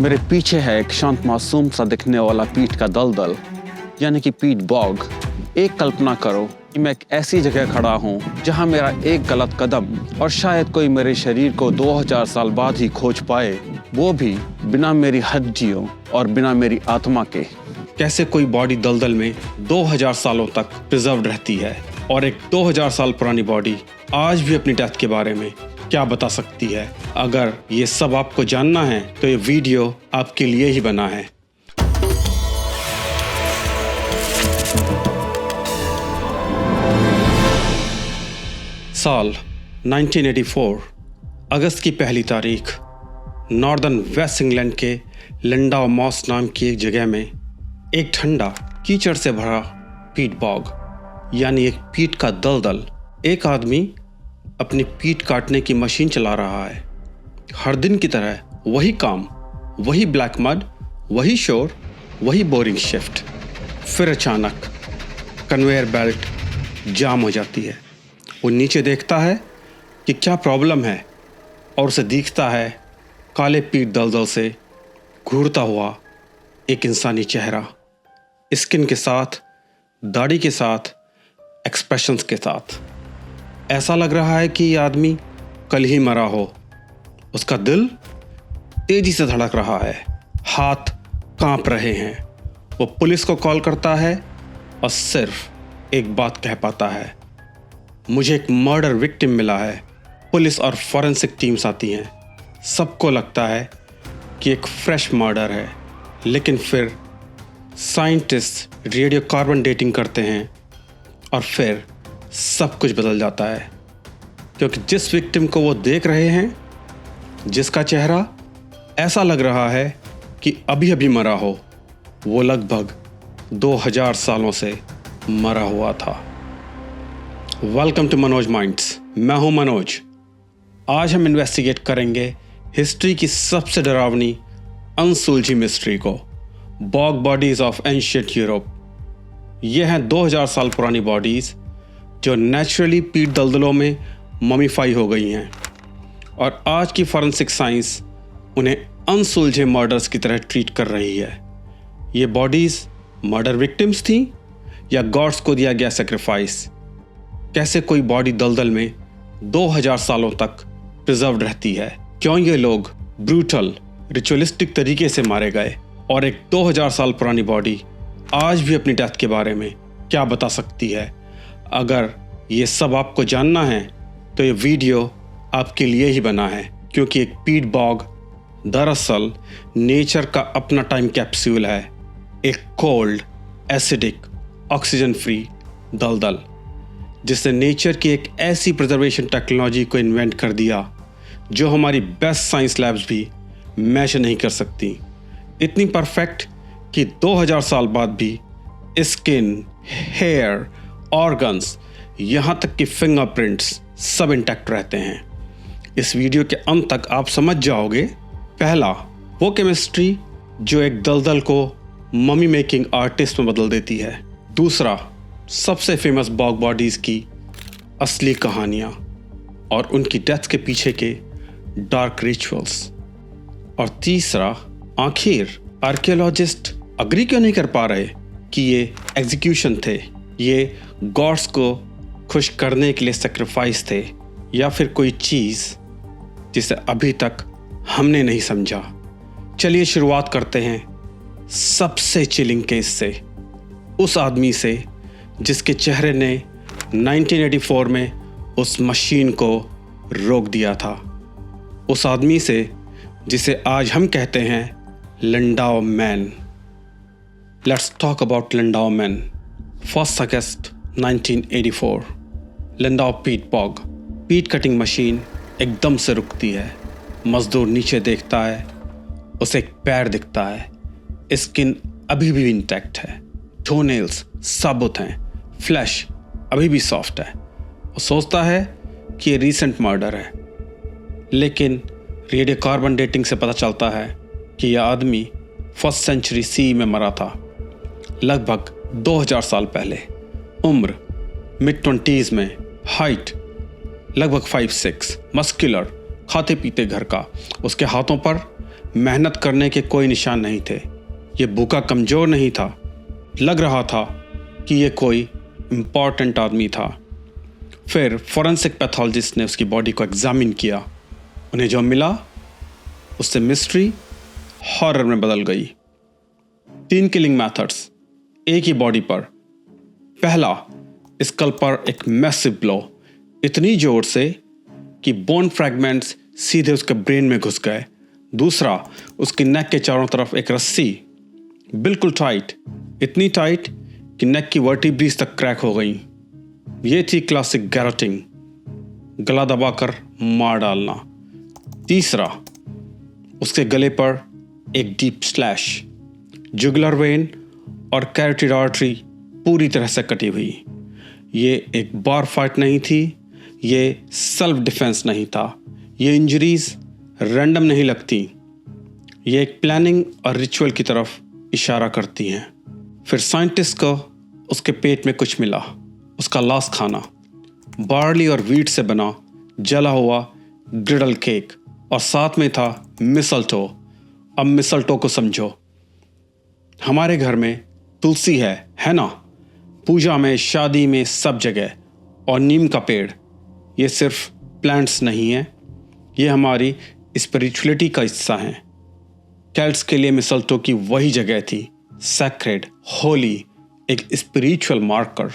मेरे पीछे है एक शांत मासूम सा दिखने वाला पीट का दलदल, यानी कि पीट बॉग। एक कल्पना करो कि मैं एक ऐसी जगह खड़ा हूँ जहाँ मेरा एक गलत कदम और शायद कोई मेरे शरीर को 2000 साल बाद ही खोज पाए, वो भी बिना मेरी हड्डियों और बिना मेरी आत्मा के। कैसे कोई बॉडी दलदल में 2000 सालों तक प्रिजर्व रहती है और एक 2000 साल पुरानी बॉडी आज भी अपनी डेथ के बारे में क्या बता सकती है। अगर ये सब आपको जानना है तो ये वीडियो आपके लिए ही बना है। साल 1984 अगस्त की पहली तारीख, नॉर्दर्न वेस्ट इंग्लैंड के लंडाउ मॉस नाम की एक जगह में एक ठंडा कीचड़ से भरा पीट बॉग यानी एक पीट का दलदल। एक आदमी अपनी पीट काटने की मशीन चला रहा है। हर दिन की तरह वही काम, वही ब्लैक मड, वही शोर, वही बोरिंग शिफ्ट। फिर अचानक कन्वेयर बेल्ट जाम हो जाती है। वो नीचे देखता है कि क्या प्रॉब्लम है और उसे दिखता है काले पीट दलदल से घूरता हुआ एक इंसानी चेहरा, स्किन के साथ, दाढ़ी के साथ, एक्सप्रेशंस के साथ। ऐसा लग रहा है कि ये आदमी कल ही मरा हो। उसका दिल तेजी से धड़क रहा है, हाथ कांप रहे हैं। वो पुलिस को कॉल करता है और सिर्फ एक बात कह पाता है, मुझे एक मर्डर विक्टिम मिला है। पुलिस और फॉरेंसिक टीम्स आती हैं। सबको लगता है कि एक फ्रेश मर्डर है, लेकिन फिर साइंटिस्ट रेडियो कार्बन डेटिंग करते हैं और फिर सब कुछ बदल जाता है, क्योंकि जिस विक्टिम को वो देख रहे हैं, जिसका चेहरा ऐसा लग रहा है कि अभी अभी मरा हो, वो लगभग 2000 सालों से मरा हुआ था। Welcome to Manoj minds. मैं हूं मनोज। आज हम इन्वेस्टिगेट करेंगे हिस्ट्री की सबसे डरावनी अनसुलझी मिस्ट्री को, bog bodies of ancient Europe. ये हैं 2000 साल पुरानी बॉडीज जो नेचुरली पीट दलदलों में ममीफाई हो गई हैं और आज की फॉरेंसिक साइंस उन्हें अनसुलझे मर्डर्स की तरह ट्रीट कर रही है। ये बॉडीज मर्डर विक्टिम्स थीं या गॉड्स को दिया गया सेक्रीफाइस? कैसे कोई बॉडी दलदल में 2000 सालों तक प्रिजर्व रहती है? क्यों ये लोग ब्रूटल रिचुअलिस्टिक तरीके से मारे गए? और एक 2000 साल पुरानी बॉडी आज भी अपनी डेथ के बारे में क्या बता सकती है? अगर ये सब आपको जानना है तो ये वीडियो आपके लिए ही बना है, क्योंकि एक पीट बॉग दरअसल नेचर का अपना टाइम कैप्सूल है। एक कोल्ड, एसिडिक, ऑक्सीजन फ्री दलदल जिसने नेचर की एक ऐसी प्रिजर्वेशन टेक्नोलॉजी को इन्वेंट कर दिया जो हमारी बेस्ट साइंस लैब्स भी मैच नहीं कर सकती। इतनी परफेक्ट कि 2000 साल बाद भी स्किन, हेयर, ऑर्गन्स, यहाँ तक कि फिंगरप्रिंट्स सब इंटैक्ट रहते हैं। इस वीडियो के अंत तक आप समझ जाओगे, पहला, वो केमिस्ट्री जो एक दलदल को ममी मेकिंग आर्टिस्ट में बदल देती है। दूसरा, सबसे फेमस बॉग बॉडीज की असली कहानियाँ और उनकी डेथ के पीछे के डार्क रिचुअल्स। और तीसरा, आखिर आर्कियोलॉजिस्ट अग्री क्यों नहीं कर पा रहे कि ये एग्जीक्यूशन थे, ये गॉड्स को खुश करने के लिए सेक्रीफाइस थे, या फिर कोई चीज़ जिसे अभी तक हमने नहीं समझा। चलिए शुरुआत करते हैं सबसे चिलिंग केस से, उस आदमी से जिसके चेहरे ने 1984 में उस मशीन को रोक दिया था, उस आदमी से जिसे आज हम कहते हैं Lindow Man. Let's talk about Lindow Man. 1 अगस्त 1984, लंडाउ पीट बॉग। पीट कटिंग मशीन एकदम से रुकती है। मजदूर नीचे देखता है, उसे एक पैर दिखता है। स्किन अभी भी इंटैक्ट है, टोनेल्स साबुत हैं, फ्लैश अभी भी सॉफ्ट है। वो सोचता है कि ये रीसेंट मर्डर है, लेकिन रेडियो कार्बन डेटिंग से पता चलता है कि यह आदमी 1st सेंचुरी सी में मरा था, लगभग 2000 साल पहले। उम्र मिड-20s में, हाइट लगभग 5'6", मस्कुलर, खाते पीते घर का। उसके हाथों पर मेहनत करने के कोई निशान नहीं थे। ये भूखा कमज़ोर नहीं था, लग रहा था कि ये कोई इम्पॉर्टेंट आदमी था। फिर फॉरेंसिक पैथोलॉजिस्ट ने उसकी बॉडी को एग्जामिन किया। उन्हें जो मिला उससे मिस्ट्री हॉरर में बदल गई। 3 किलिंग मेथड्स एक ही बॉडी पर। पहला, स्कल पर एक मैसिव ब्लो, इतनी जोर से कि बोन फ्रैगमेंट्स सीधे उसके ब्रेन में घुस गए। दूसरा, उसकी नेक के चारों तरफ एक रस्सी, बिल्कुल टाइट, इतनी टाइट कि नेक की वर्टिब्रीज तक क्रैक हो गई। ये थी क्लासिक गैरोटिंग, गला दबाकर मार डालना। तीसरा, उसके गले पर एक डीप स्लैश, जुगुलर वेन और कैरोटिड आर्टरी पूरी तरह से कटी हुई। ये एक बार फाइट नहीं थी, ये सेल्फ डिफेंस नहीं था। ये इंजरीज रैंडम नहीं लगती, ये एक प्लानिंग और रिचुअल की तरफ इशारा करती हैं। फिर साइंटिस्ट को उसके पेट में कुछ मिला, उसका लास्ट खाना, बार्ली और वीट से बना जला हुआ ग्रिडल केक, और साथ में था मिसलटो। अब मिसलटो को समझो, हमारे घर में तुलसी है ना? पूजा में, शादी में, सब जगह। और नीम का पेड़, ये सिर्फ प्लांट्स नहीं है, ये हमारी स्पिरिचुअलिटी का हिस्सा है। कैल्ट्स के लिए मिसलटो की वही जगह थी, सैक्रेड, होली, एक स्पिरिचुअल मार्कर।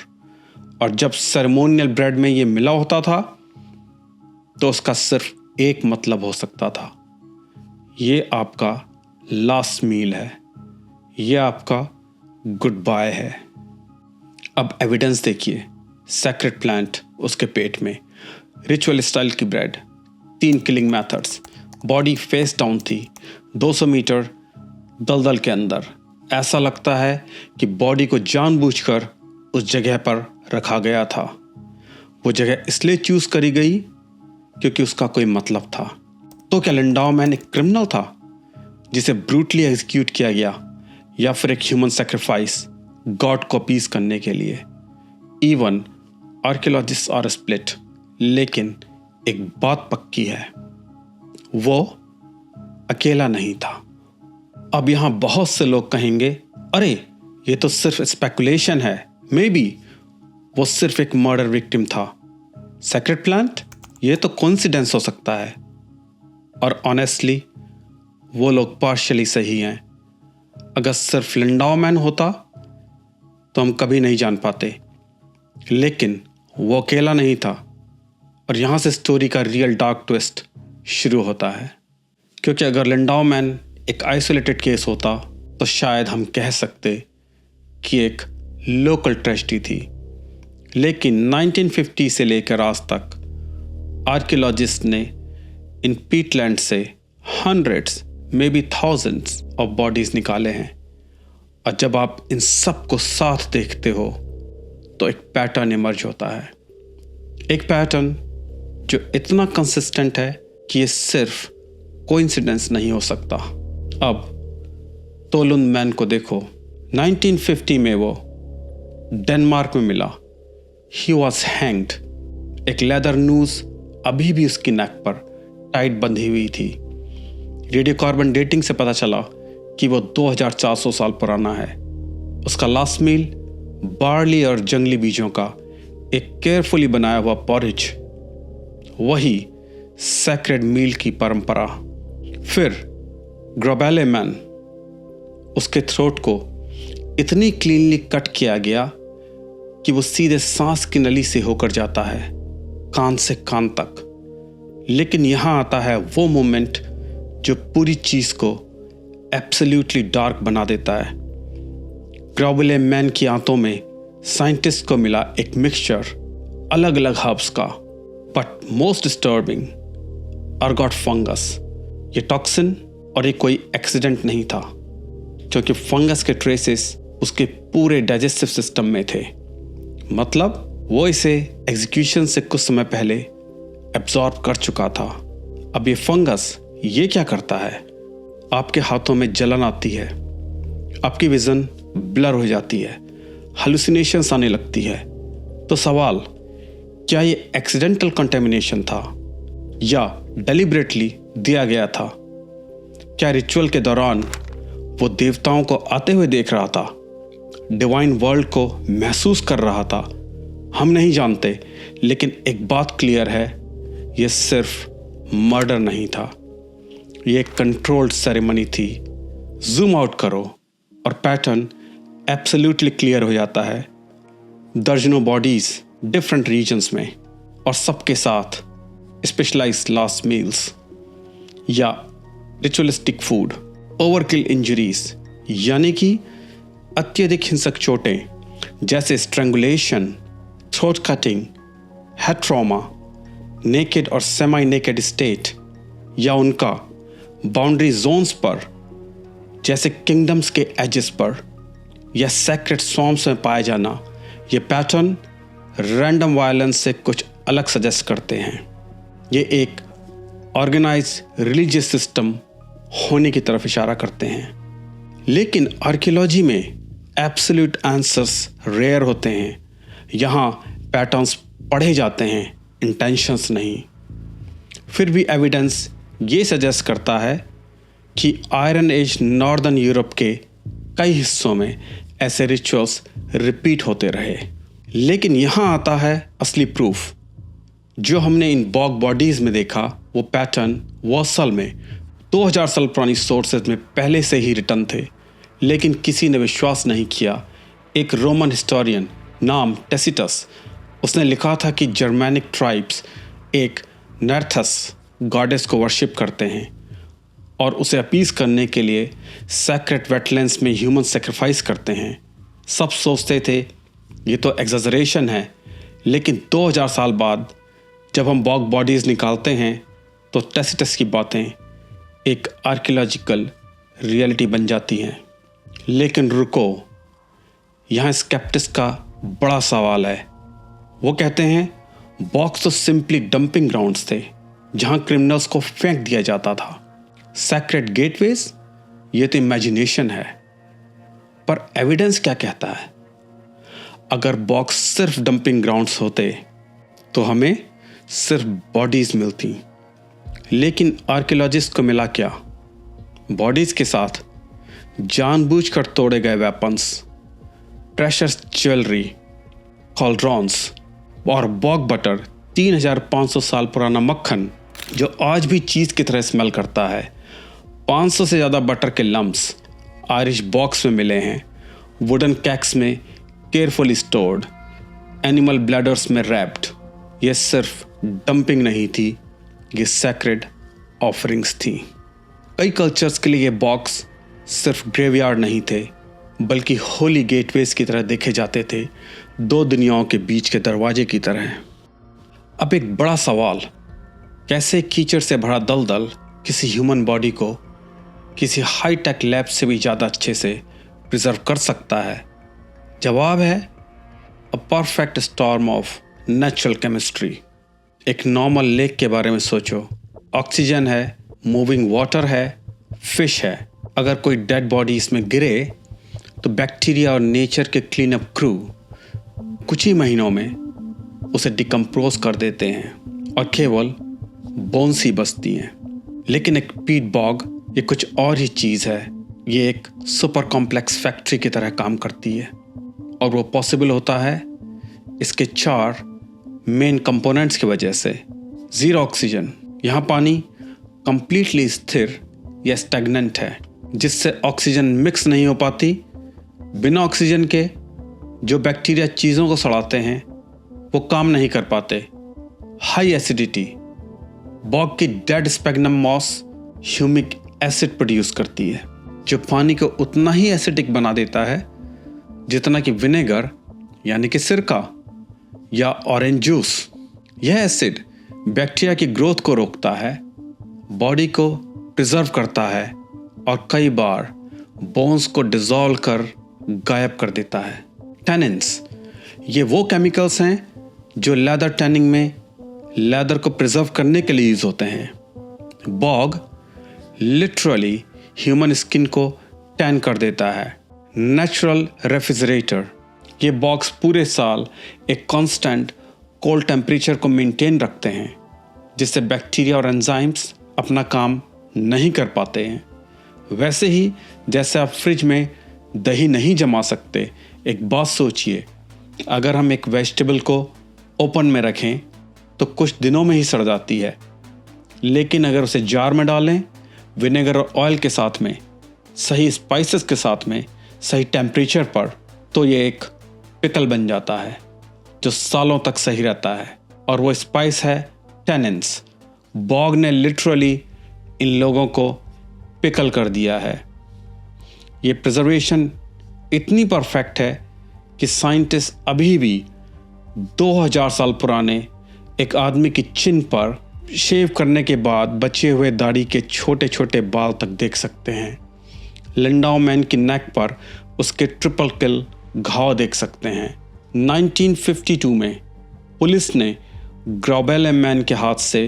और जब सेरेमोनियल ब्रेड में ये मिला होता था तो उसका सिर्फ एक मतलब हो सकता था, ये आपका लास्ट मील है, ये आपका गुड बाय है। अब एविडेंस देखिए, सैक्रेड प्लांट उसके पेट में, रिचुअल स्टाइल की bread, 3 killing methods, body face down थी, 200 मीटर दलदल के अंदर। ऐसा लगता है कि बॉडी को जानबूझकर उस जगह पर रखा गया था। वो जगह इसलिए चूज करी गई क्योंकि उसका कोई मतलब था। तो क्या लिंडाओ मैन एक क्रिमिनल था जिसे ब्रूटली एग्जीक्यूट किया गया, या फिर एक ह्यूमन सेक्रीफाइस गॉड को अपीज करने के लिए? इवन आर्कियोलॉजिस्ट्स आर स्प्लिट, लेकिन एक बात पक्की है, वो अकेला नहीं था। अब यहां बहुत से लोग कहेंगे, अरे ये तो सिर्फ स्पेकुलेशन है, मे बी वो सिर्फ एक मर्डर विक्टिम था। सेक्रेट प्लांट, ये तो कोइंसिडेंस हो सकता है। और ऑनेस्टली वो लोग पार्शियली सही हैं। अगर सिर्फ लिंडाओ मैन होता तो हम कभी नहीं जान पाते, लेकिन वो अकेला नहीं था। और यहां से स्टोरी का रियल डार्क ट्विस्ट शुरू होता है, क्योंकि अगर लिंडाओ मैन एक आइसोलेटेड केस होता तो शायद हम कह सकते कि एक लोकल ट्रेजेडी थी। लेकिन 1950 से लेकर आज तक आर्कियोलॉजिस्ट ने इन पीटलैंड से hundreds, may be thousands of bodies निकाले हैं। और जब आप इन सब को साथ देखते हो तो एक पैटर्न इमर्ज होता है, एक पैटर्न जो इतना कंसिस्टेंट है कि ये सिर्फ कोइंसिडेंस नहीं हो सकता। अब तोलुन मैन को देखो, 1950 में वो डेनमार्क में मिला। He was hanged. एक लेदर नूज अभी भी उसकी नेक पर टाइट बंधी हुई थी। रेडियोकार्बन डेटिंग से पता चला कि वो 2400 साल पुराना है। उसका लास्ट मील बार्ली और जंगली बीजों का एक केयरफुली बनाया हुआ पॉरिज, वही सैक्रेड मील की परंपरा। फिर ग्रोबेले मैन, उसके थ्रोट को इतनी क्लीनली कट किया गया कि वो सीधे सांस की नली से होकर जाता है, कान से कान तक। लेकिन यहां आता है वो मोमेंट जो पूरी चीज को एब्सोल्युटली डार्क बना देता है। ग्रोबेले मैन की आंतों में साइंटिस्ट को मिला एक मिक्सचर अलग अलग हर्ब्स का, but most disturbing ergot fungus. ये टॉक्सिन और ये कोई एक्सीडेंट नहीं था, क्योंकि फंगस के ट्रेसेस उसके पूरे डाइजेस्टिव सिस्टम में थे। मतलब वो इसे एग्जीक्यूशन से कुछ समय पहले एब्जॉर्ब कर चुका था। अब ये फंगस ये क्या करता है? आपके हाथों में जलन आती है, आपकी विजन ब्लर हो जाती है, हालुसिनेशंस आने लगती है। तो सवाल, क्या ये एक्सीडेंटल कंटेमिनेशन था या डेलिबरेटली दिया गया था? क्या रिचुअल के दौरान वो देवताओं को आते हुए देख रहा था, डिवाइन वर्ल्ड को महसूस कर रहा था? हम नहीं जानते, लेकिन एक बात क्लियर है, ये सिर्फ मर्डर नहीं था, ये एक कंट्रोल्ड सेरेमनी थी। जूम आउट करो और पैटर्न एब्सोल्युटली क्लियर हो जाता है। दर्जनों बॉडीज डिफरेंट रीजन्स में, और सबके साथ स्पेशलाइज्ड लास्ट मील्स या रिचुअलिस्टिक फूड, ओवरकिल इंजरीज यानी कि अत्यधिक हिंसक चोटें जैसे strangulation, throat cutting, head trauma, naked और सेमी नेकेड स्टेट, या उनका बाउंड्री जोन्स पर जैसे किंगडम्स के एजेस पर या सेक्रेट स्वॉर्म्स में पाया जाना, ये पैटर्न रैंडम वायलेंस से कुछ अलग सजेस्ट करते हैं। ये एक ऑर्गेनाइज रिलीजियस सिस्टम होने की तरफ इशारा करते हैं। लेकिन आर्कियोलॉजी में एब्सोल्यूट आंसर्स रेयर होते हैं। यहाँ पैटर्न्स पढ़े जाते हैं, इंटेंशंस नहीं। फिर भी एविडेंस ये सजेस्ट करता है कि आयरन एज नॉर्दर्न यूरोप के कई हिस्सों में ऐसे रिचुअल्स रिपीट होते रहे। लेकिन यहाँ आता है असली प्रूफ। जो हमने इन बॉग बॉडीज़ में देखा, वो पैटर्न वो असल में 2000 साल पुरानी सोर्सेज में पहले से ही रिटर्न थे, लेकिन किसी ने विश्वास नहीं किया। एक रोमन हिस्टोरियन नाम टेसिटस, उसने लिखा था कि जर्मैनिक ट्राइब्स एक नर्थस गॉडेस को वर्शिप करते हैं और उसे अपीज करने के लिए सैक्रेड वेटलैंड्स में ह्यूमन सेक्रीफाइस करते हैं। सब सोचते थे ये तो एग्जैजरेशन है, लेकिन 2000 साल बाद जब हम बॉग बॉडीज़ निकालते हैं तो टेसिटस की बातें एक आर्कियोलॉजिकल रियलिटी बन जाती हैं। लेकिन रुको, यहाँ स्केप्टिक्स का बड़ा सवाल है। वो कहते हैं बॉक्स तो सिंपली डंपिंग ग्राउंड्स थे जहाँ क्रिमिनल्स को फेंक दिया जाता था। सैक्रेड गेटवेज, ये तो इमेजिनेशन है। पर एविडेंस क्या कहता है? अगर बॉक्स सिर्फ डंपिंग ग्राउंड्स होते तो हमें सिर्फ बॉडीज मिलती। लेकिन आर्कियोलॉजिस्ट को मिला क्या? बॉडीज के साथ जानबूझकर तोड़े गए वेपन्स, प्रेशर्स ज्वेलरी, कॉलड्रॉन्स और बॉग बटर, 3500 साल पुराना मक्खन जो आज भी चीज़ की तरह स्मेल करता है। 500 से ज़्यादा बटर के लम्प्स आयरिश बॉक्स में मिले हैं, वुडन कैक्स में केयरफुली स्टोर्ड, एनिमल ब्लैडर्स में रैप्ड। ये सिर्फ डंपिंग नहीं थी, ये सैक्रेड ऑफरिंग्स थी। कई कल्चर्स के लिए ये बॉक्स सिर्फ ग्रेवयार्ड नहीं थे, बल्कि होली गेटवेज की तरह देखे जाते थे, दो दुनियाओं के बीच के दरवाजे की तरह। अब एक बड़ा सवाल, कैसे कीचड़ से भरा दलदल किसी ह्यूमन बॉडी को किसी हाई टेक लैब से भी ज़्यादा अच्छे से प्रिजर्व कर सकता है? जवाब है a perfect storm of natural chemistry. एक नॉर्मल लेक के बारे में सोचो, ऑक्सीजन है, मूविंग वाटर है, फिश है। अगर कोई डेड बॉडी इसमें गिरे तो बैक्टीरिया और नेचर के क्लीन अप क्रू कुछ ही महीनों में उसे डिकम्पोज कर देते हैं और केवल बोन्स ही बचती हैं। लेकिन एक पीट बॉग ये कुछ और ही चीज़ है। ये एक सुपर कॉम्प्लेक्स फैक्ट्री की तरह काम करती है, और वो पॉसिबल होता है इसके 4 मेन कंपोनेंट्स की वजह से। ज़ीरो ऑक्सीजन, यहाँ पानी कंप्लीटली स्थिर या स्टैग्नेंट है, जिससे ऑक्सीजन मिक्स नहीं हो पाती। बिना ऑक्सीजन के जो बैक्टीरिया चीज़ों को सड़ाते हैं वो काम नहीं कर पाते। हाई एसिडिटी, बॉग की dead sphagnum moss humic acid produce करती है, जो पानी को उतना ही एसिडिक बना देता है जितना कि विनेगर यानी कि सिरका या ऑरेंज जूस। यह एसिड बैक्टीरिया की ग्रोथ को रोकता है, बॉडी को प्रिजर्व करता है और कई बार बोन्स को डिसॉल्व कर गायब कर देता है। टैनिन्स, ये वो केमिकल्स हैं जो लेदर टैनिंग में लेदर को प्रिजर्व करने के लिए यूज होते हैं। बॉग लिटरली ह्यूमन स्किन को टैन कर देता है। नेचुरल रेफ्रिजरेटर, ये बॉक्स पूरे साल एक कांस्टेंट कोल्ड टेम्परेचर को मेंटेन रखते हैं, जिससे बैक्टीरिया और एंजाइम्स अपना काम नहीं कर पाते हैं। वैसे ही जैसे आप फ्रिज में दही नहीं जमा सकते, एक बात सोचिए, अगर हम एक वेजिटेबल को ओपन में रखें तो कुछ दिनों में ही सड़ जाती है, लेकिन अगर उसे जार में डालें विनेगर और ऑयल के साथ में, सही स्पाइसेस के साथ में, सही टेम्परेचर पर, तो ये एक पिकल बन जाता है जो सालों तक सही रहता है। और वो स्पाइस है टेनिन्स। बॉग ने लिटरली इन लोगों को पिकल कर दिया है। ये प्रिजर्वेशन इतनी परफेक्ट है कि साइंटिस्ट अभी भी 2000 साल पुराने एक आदमी की चिन पर शेव करने के बाद बचे हुए दाढ़ी के छोटे छोटे बाल तक देख सकते हैं। लंडाओ मैन की नेक पर उसके ट्रिपल किल घाव देख सकते हैं। 1952 में पुलिस ने ग्राबेले मैन के हाथ से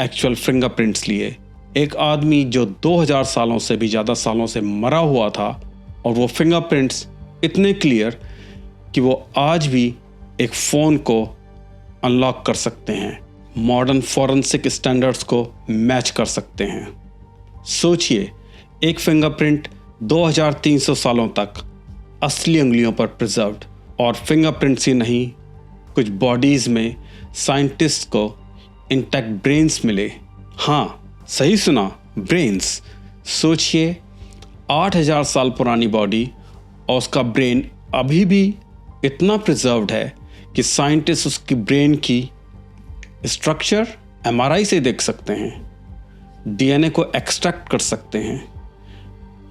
एक्चुअल फिंगरप्रिंट्स लिए। एक आदमी जो 2000 सालों से भी ज़्यादा सालों से मरा हुआ था, और वो फिंगरप्रिंट्स इतने क्लियर कि वो आज भी एक फ़ोन को अनलॉक कर सकते हैं, मॉडर्न फॉरेंसिक स्टैंडर्ड्स को मैच कर सकते हैं। सोचिए, एक फिंगरप्रिंट 2300 सालों तक असली उंगलियों पर प्रिजर्व्ड, और फिंगरप्रिंट्स ही नहीं, कुछ बॉडीज़ में साइंटिस्ट को इंटैक्ट ब्रेन्स मिले। हाँ, सही सुना, ब्रेन्स। सोचिए, 8000 साल पुरानी बॉडी और उसका ब्रेन अभी भी इतना प्रिजर्व्ड है कि साइंटिस्ट उसकी ब्रेन की स्ट्रक्चर MRI से देख सकते हैं, DNA को एक्सट्रैक्ट कर सकते हैं।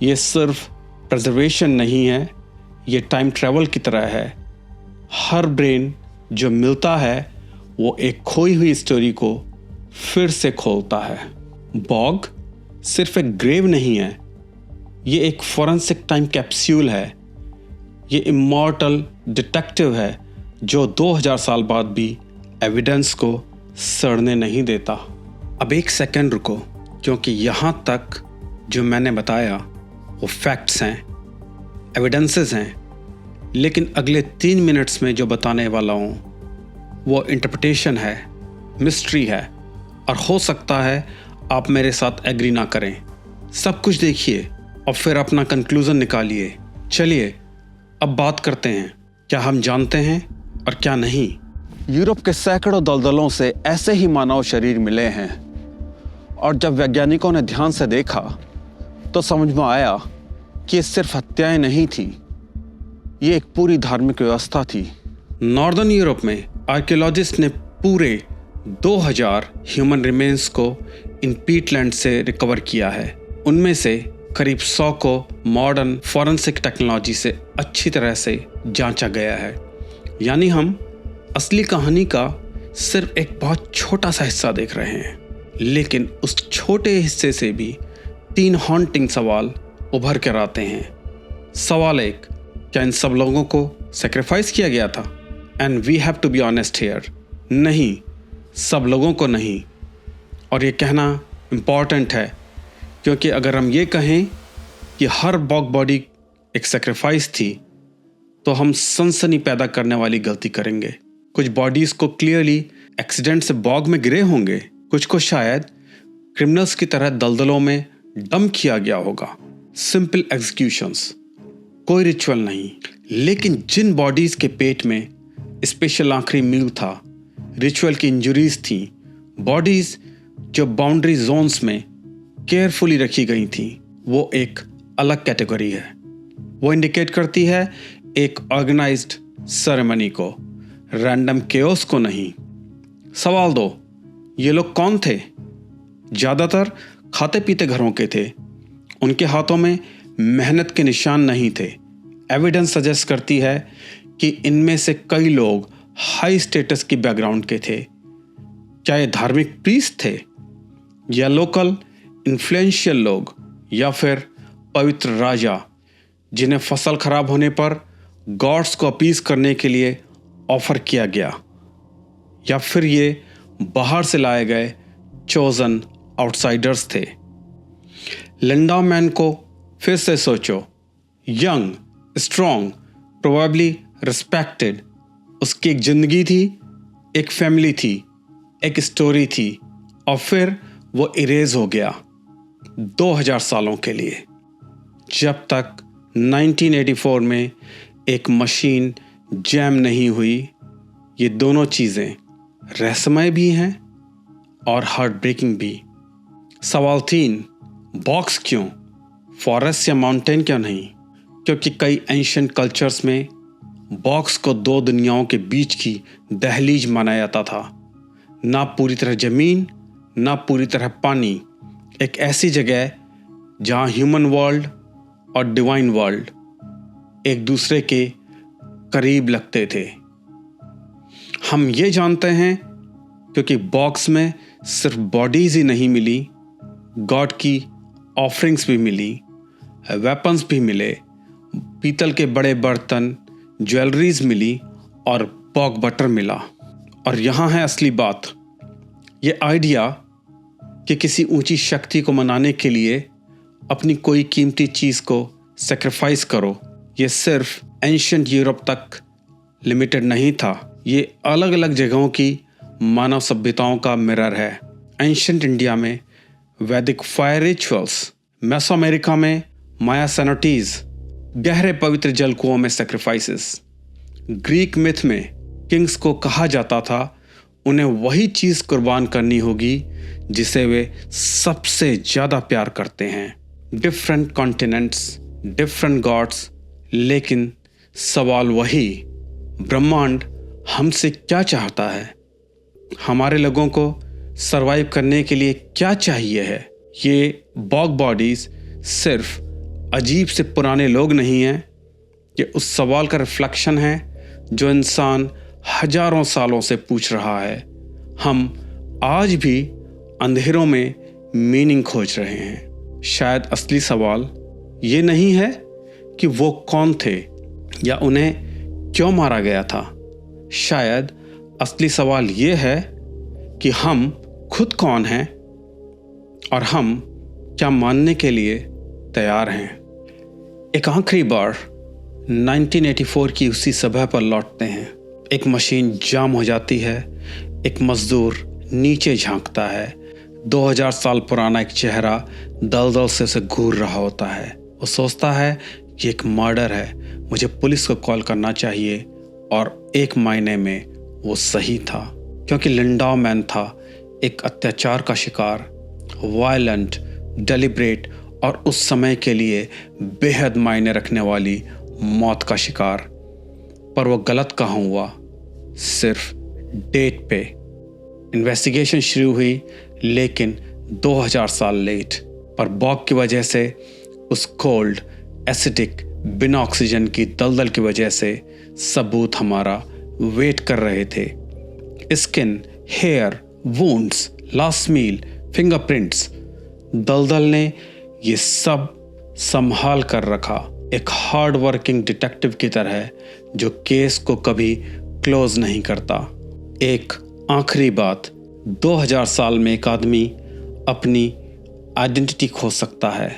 ये सिर्फ प्रिजर्वेशन नहीं है, ये टाइम ट्रैवल की तरह है। हर ब्रेन जो मिलता है वो एक खोई हुई स्टोरी को फिर से खोलता है। बॉग सिर्फ एक ग्रेव नहीं है, ये एक फॉरेंसिक टाइम कैप्सूल है। ये इमॉर्टल डिटेक्टिव है जो 2000 साल बाद भी एविडेंस को सड़ने नहीं देता। अब एक सेकंड रुको, क्योंकि यहाँ तक जो मैंने बताया वो फैक्ट्स हैं, एविडेंसेस हैं, लेकिन अगले 3 मिनट्स में जो बताने वाला हूँ वो इंटरप्रिटेशन है, मिस्ट्री है, और हो सकता है आप मेरे साथ एग्री ना करें। सब कुछ देखिए और फिर अपना कंक्लूजन निकालिए। चलिए अब बात करते हैं, क्या हम जानते हैं और क्या नहीं। यूरोप के सैकड़ों दलदलों से ऐसे ही मानव शरीर मिले हैं, और जब वैज्ञानिकों ने ध्यान से देखा तो समझ में आया कि ये सिर्फ हत्याएं नहीं थी, ये एक पूरी धार्मिक व्यवस्था थी। नॉर्दर्न यूरोप में आर्कियोलॉजिस्ट ने पूरे 2000 ह्यूमन रिमेन्स को इन पीटलैंड से रिकवर किया है। उनमें से करीब 100 को मॉडर्न फॉरेंसिक टेक्नोलॉजी से अच्छी तरह से जांचा गया है। यानी हम असली कहानी का सिर्फ एक बहुत छोटा सा हिस्सा देख रहे हैं, लेकिन उस छोटे हिस्से से भी 3 हॉन्टिंग सवाल उभर कर आते हैं। सवाल 1, क्या इन सब लोगों को सेक्रीफाइस किया गया था? And we have to be honest here, नहीं, सब लोगों को नहीं। और ये कहना इम्पॉर्टेंट है, क्योंकि अगर हम ये कहें कि हर बॉग बॉडी एक सेक्रीफाइस थी तो हम सनसनी पैदा करने वाली गलती करेंगे। कुछ बॉडीज़ को क्लियरली एक्सीडेंट से बॉग में गिरे होंगे, कुछ को शायद क्रिमिनल्स की तरह दलदलों में डंप किया गया होगा। सिंपल एग्जीक्यूशंस, कोई रिचुअल नहीं। लेकिन जिन बॉडीज़ के पेट में स्पेशल आखिरी मील था, रिचुअल की इंजरीज थी, बॉडीज़ जो बाउंड्री जोन्स में केयरफुली रखी गई थी, वो एक अलग कैटेगरी है। वो इंडिकेट करती है एक ऑर्गेनाइज्ड सेरेमनी को, रैंडम केओस को नहीं। सवाल 2, ये लोग कौन थे? ज़्यादातर खाते पीते घरों के थे, उनके हाथों में मेहनत के निशान नहीं थे। एविडेंस सजेस्ट करती है कि इनमें से कई लोग हाई स्टेटस की बैकग्राउंड के थे, चाहे धार्मिक प्रीस्ट थे या लोकल इन्फ्लुएंशियल लोग, या फिर पवित्र राजा जिन्हें फसल खराब होने पर गॉड्स को अपीज करने के लिए ऑफर किया गया, या फिर ये बाहर से लाए गए चोजन आउटसाइडर्स थे। लंडाओ मैन को फिर से सोचो, यंग, स्ट्रॉन्ग, प्रोबेबली रिस्पेक्टेड। उसकी एक जिंदगी थी, एक फैमिली थी, एक स्टोरी थी, और फिर वो इरेज हो गया 2000 सालों के लिए। जब तक 1984 में एक मशीन जैम नहीं हुई। ये दोनों चीज़ें रहस्यमय भी हैं और हार्ट ब्रेकिंग भी। सवाल 3, बॉक्स क्यों? फॉरेस्ट या माउंटेन क्यों नहीं? क्योंकि कई एंशिएंट कल्चर्स में बॉक्स को दो दुनियाओं के बीच की दहलीज माना जाता था। ना पूरी तरह ज़मीन, ना पूरी तरह पानी। एक ऐसी जगह जहाँ ह्यूमन वर्ल्ड और डिवाइन वर्ल्ड एक दूसरे के करीब लगते थे। हम ये जानते हैं क्योंकि बॉक्स में सिर्फ बॉडीज़ ही नहीं मिली, गॉड की ऑफरिंग्स भी मिली, वेपन्स भी मिले, पीतल के बड़े बर्तन, ज्वेलरीज मिली और बॉग बटर मिला। और यहाँ है असली बात। ये आइडिया कि किसी ऊंची शक्ति को मनाने के लिए अपनी कोई कीमती चीज़ को सेक्रीफाइस करो, ये सिर्फ एंशिएंट यूरोप तक लिमिटेड नहीं था। ये अलग अलग जगहों की मानव सभ्यताओं का मिरर है। एंशिएंट इंडिया में वैदिक फायर रिचुअल्स, मेसोअमेरिका में माया सैनिटीज, गहरे पवित्र जल कुओं में सेक्रीफाइसेस, ग्रीक मिथ में किंग्स को कहा जाता था उन्हें वही चीज़ कुर्बान करनी होगी जिसे वे सबसे ज़्यादा प्यार करते हैं। डिफरेंट कॉन्टिनेंट्स, डिफरेंट गॉड्स, लेकिन सवाल वही, ब्रह्मांड हमसे क्या चाहता है? हमारे लोगों को सरवाइव करने के लिए क्या चाहिए है? ये बॉग बॉडीज सिर्फ अजीब से पुराने लोग नहीं हैं, ये उस सवाल का रिफ्लेक्शन है जो इंसान हजारों सालों से पूछ रहा है। हम आज भी अंधेरों में मीनिंग खोज रहे हैं। शायद असली सवाल ये नहीं है कि वो कौन थे या उन्हें क्यों मारा गया था। शायद असली सवाल ये है कि हम खुद कौन हैं और हम क्या मानने के लिए तैयार हैं। एक आखिरी बार 1984 की उसी सभा पर लौटते हैं। एक मशीन जाम हो जाती है, एक मजदूर नीचे झांकता है। 2000 साल पुराना एक चेहरा दलदल से उसे घूर रहा होता है। वो सोचता है कि एक मर्डर है, मुझे पुलिस को कॉल करना चाहिए। और एक मायने में वो सही था, क्योंकि लिंडाओ मैन था एक अत्याचार का शिकार, वायलेंट, डेलिब्रेट और उस समय के लिए बेहद मायने रखने वाली मौत का शिकार। पर वो गलत कहाँ हुआ? सिर्फ डेट पे। इन्वेस्टिगेशन शुरू हुई, लेकिन 2000 साल लेट। पर बॉग की वजह से, उस कोल्ड, एसिडिक, बिना ऑक्सीजन की दलदल की वजह से सबूत हमारा वेट कर रहे थे। Skin, hair, wounds, last meal, fingerprints, दलदल ने ये सब संभाल कर रखा, एक हार्ड वर्किंग डिटेक्टिव की तरह जो केस को कभी क्लोज नहीं करता। एक आखिरी बात, 2000 साल में एक आदमी अपनी आइडेंटिटी खो सकता है,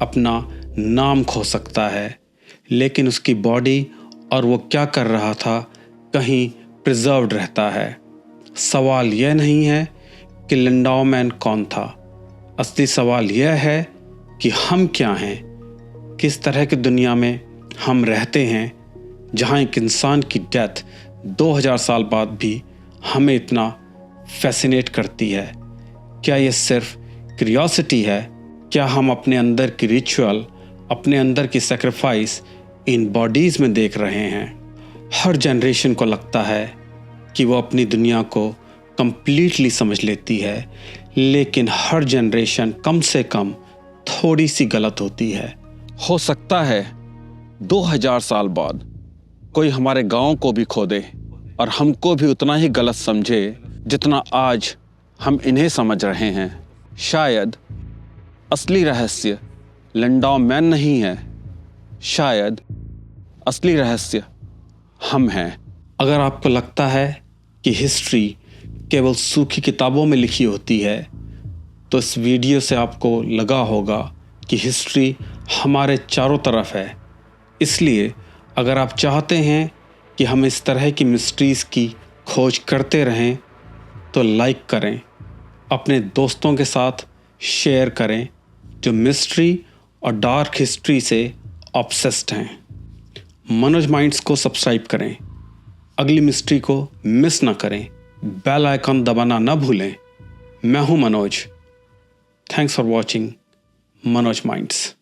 अपना नाम खो सकता है, लेकिन उसकी बॉडी और वो क्या कर रहा था कहीं प्रिजर्व्ड रहता है। सवाल यह नहीं है कि लिंडाओ मैन कौन था, असली सवाल यह है कि हम क्या हैं, किस तरह की दुनिया में हम रहते हैं, जहाँ एक इंसान की डेथ 2000 साल बाद भी हमें इतना फैसिनेट करती है। क्या ये सिर्फ क्यूरियोसिटी है? क्या हम अपने अंदर की रिचुअल, अपने अंदर की सेक्रीफाइस इन बॉडीज़ में देख रहे हैं? हर जनरेशन को लगता है कि वो अपनी दुनिया को कंप्लीटली समझ लेती है, लेकिन हर जनरेशन कम से कम थोड़ी सी गलत होती है। हो सकता है 2000 साल बाद कोई हमारे गांव को भी खो दे और हमको भी उतना ही गलत समझे जितना आज हम इन्हें समझ रहे हैं। शायद असली रहस्य लिंडाओ मैन नहीं है, शायद असली रहस्य हम हैं। अगर आपको लगता है कि हिस्ट्री केवल सूखी किताबों में लिखी होती है, तो इस वीडियो से आपको लगा होगा कि हिस्ट्री हमारे चारों तरफ है। इसलिए अगर आप चाहते हैं कि हम इस तरह की मिस्ट्रीज़ की खोज करते रहें, तो लाइक करें, अपने दोस्तों के साथ शेयर करें जो मिस्ट्री और डार्क हिस्ट्री से ऑब्सेस्ड हैं। मनोज माइंड्स को सब्सक्राइब करें, अगली मिस्ट्री को मिस ना करें, बेल आइकन दबाना ना भूलें। मैं हूं Manoj. Thanks for watching Manoj minds.